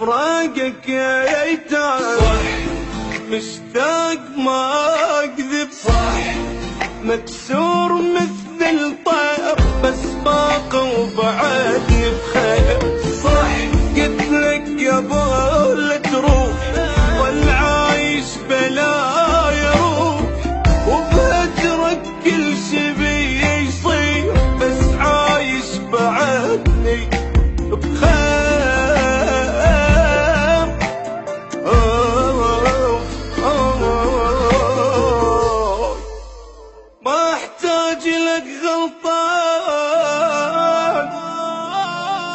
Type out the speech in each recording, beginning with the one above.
فراقك يا ايتام. صح مشتاق ما اكذب، صح مكسور مثل الطير بس باقى وبعدني بخير. صح قلتلك قبل تروح والعايش بلا يروح، وبهجرك كل شي بي يصير بس عايش بعدني بخير. ما احتاج لك غلطان،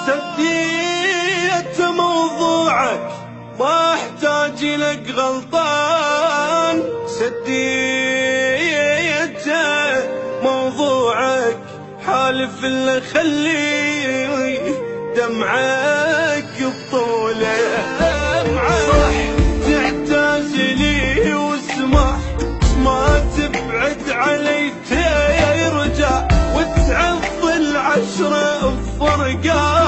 سديت موضوعك. ما احتاج لك غلطان، سديت موضوعك. حالف اللي خلي دمعك بطوله. صح تعتزلي واسمح، ما تبعد علي ترجع، وتعض العشرة بفرقة.